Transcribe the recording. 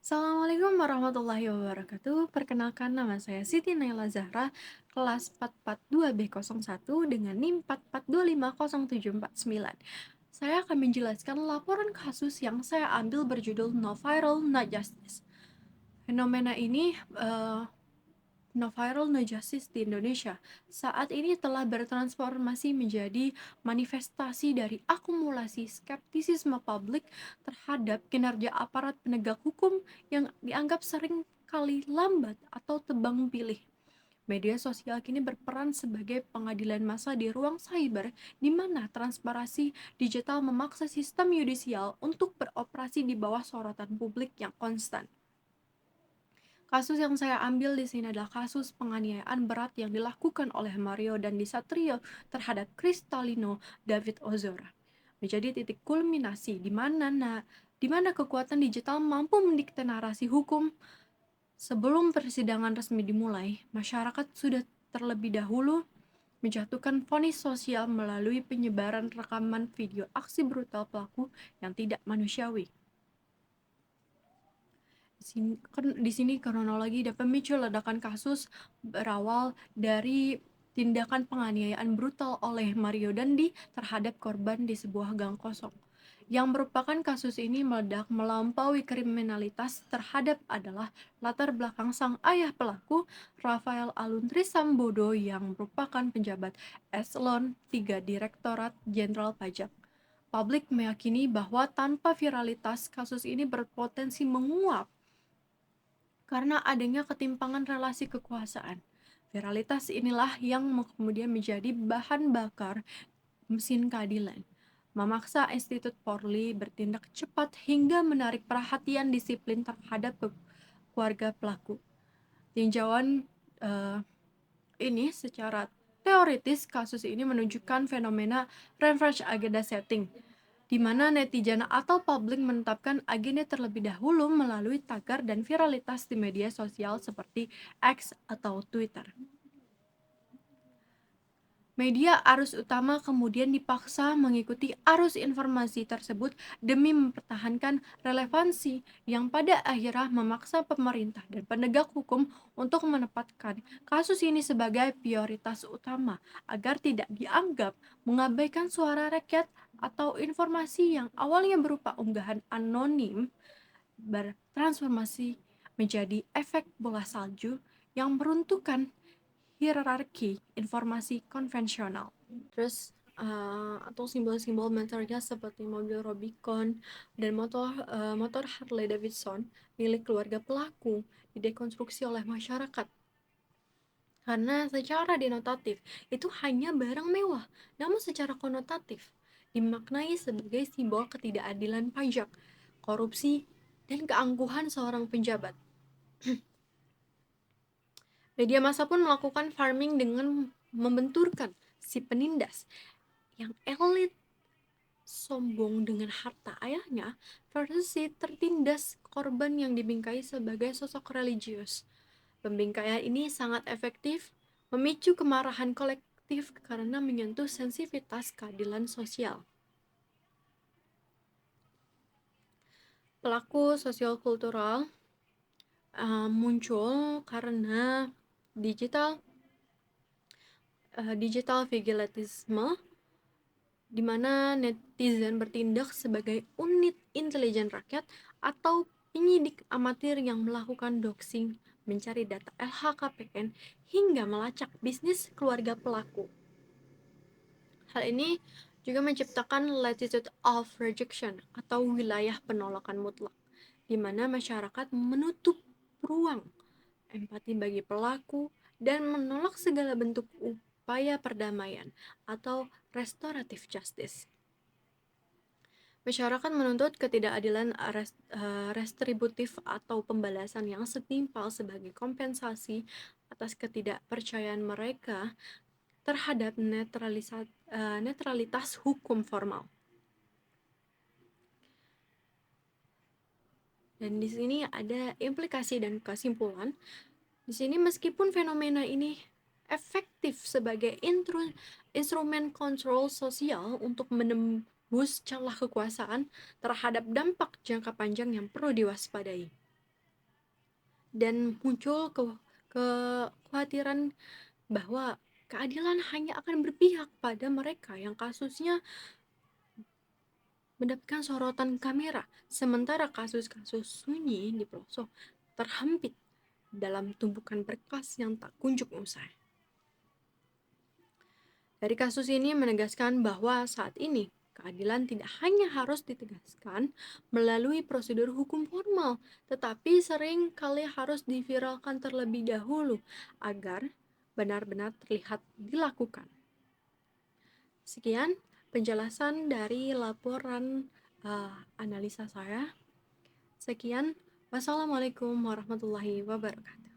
Assalamualaikum warahmatullahi wabarakatuh. Perkenalkan nama saya Siti Naila Zahra, kelas 442B01 dengan NIM 4425074 Saya akan menjelaskan laporan kasus yang saya ambil berjudul No Viral, No Justice. Fenomena ini No Viral, No Justice di Indonesia saat ini telah bertransformasi menjadi manifestasi dari akumulasi skeptisisme publik terhadap kinerja aparat penegak hukum yang dianggap sering kali lambat atau tebang pilih. Media sosial kini berperan sebagai pengadilan massa di ruang cyber, di mana transparansi digital memaksa sistem yudisial untuk beroperasi di bawah sorotan publik yang konstan. Kasus yang saya ambil di sini adalah kasus penganiayaan berat yang dilakukan oleh Mario Dandi Satrio terhadap Kristalino David Ozora. Menjadi titik kulminasi di mana kekuatan digital mampu mendikte narasi hukum. Sebelum persidangan resmi dimulai, masyarakat sudah terlebih dahulu menjatuhkan vonis sosial melalui penyebaran rekaman video aksi brutal pelaku yang tidak manusiawi. Di sini kronologi dan pemicu ledakan kasus berawal dari tindakan penganiayaan brutal oleh Mario Dandi terhadap korban di sebuah gang kosong. Yang merupakan kasus ini meledak melampaui kriminalitas terhadap adalah latar belakang sang ayah pelaku, Rafael Aluntri Sambodo, yang merupakan penjabat Eselon 3 Direktorat Jenderal Pajak. Publik meyakini bahwa tanpa viralitas, kasus ini berpotensi menguap karena adanya ketimpangan relasi kekuasaan. Viralitas inilah yang kemudian menjadi bahan bakar mesin keadilan, memaksa Institut Polri bertindak cepat hingga menarik perhatian disiplin terhadap keluarga pelaku. Tinjauan eh, ini secara teoritis, kasus ini menunjukkan fenomena revenge agenda setting, di mana netizen atau publik menetapkan agenda terlebih dahulu melalui tagar dan viralitas di media sosial seperti X atau Twitter. Media arus utama kemudian dipaksa mengikuti arus informasi tersebut demi mempertahankan relevansi, yang pada akhirnya memaksa pemerintah dan penegak hukum untuk menempatkan kasus ini sebagai prioritas utama agar tidak dianggap mengabaikan suara rakyat atau informasi yang awalnya berupa unggahan anonim bertransformasi menjadi efek bola salju yang meruntuhkan hierarki informasi konvensional. Terus atau simbol-simbol material seperti mobil Rubicon dan motor Harley Davidson milik keluarga pelaku didekonstruksi oleh masyarakat karena secara denotatif itu hanya barang mewah, namun secara konotatif dimaknai sebagai simbol ketidakadilan pajak, korupsi, dan keangkuhan seorang penjabat. Media massa pun melakukan farming dengan membenturkan si penindas yang elit sombong dengan harta ayahnya versus si tertindas korban yang dibingkai sebagai sosok religius. Pembingkaian ini sangat efektif memicu kemarahan kolektif karena menyentuh sensitivitas keadilan sosial. Pelaku sosial kultural muncul karena digital vigilantisme, di mana netizen bertindak sebagai unit intelijen rakyat atau penyidik amatir yang melakukan doxing, mencari data LHKPN, hingga melacak bisnis keluarga pelaku. Hal ini juga menciptakan latitude of rejection atau wilayah penolakan mutlak, di mana masyarakat menutup ruang empati bagi pelaku dan menolak segala bentuk upaya perdamaian atau restoratif justice. Masyarakat menuntut ketidakadilan restributif atau pembalasan yang setimpal sebagai kompensasi atas ketidakpercayaan mereka terhadap netralitas hukum formal. Dan di sini ada implikasi dan kesimpulan. Di sini meskipun fenomena ini efektif sebagai instrumen kontrol sosial untuk menembus celah kekuasaan, terhadap dampak jangka panjang yang perlu diwaspadai. dan muncul kekhawatiran bahwa keadilan hanya akan berpihak pada mereka yang kasusnya mendapatkan sorotan kamera, sementara kasus-kasus sunyi di pelosok terhempit dalam tumpukan berkas yang tak kunjung usai. Dari kasus ini menegaskan bahwa saat ini keadilan tidak hanya harus ditegaskan melalui prosedur hukum formal, tetapi sering kali harus diviralkan terlebih dahulu agar benar-benar terlihat dilakukan. Sekian penjelasan dari laporan analisa saya. Sekian, wassalamualaikum warahmatullahi wabarakatuh.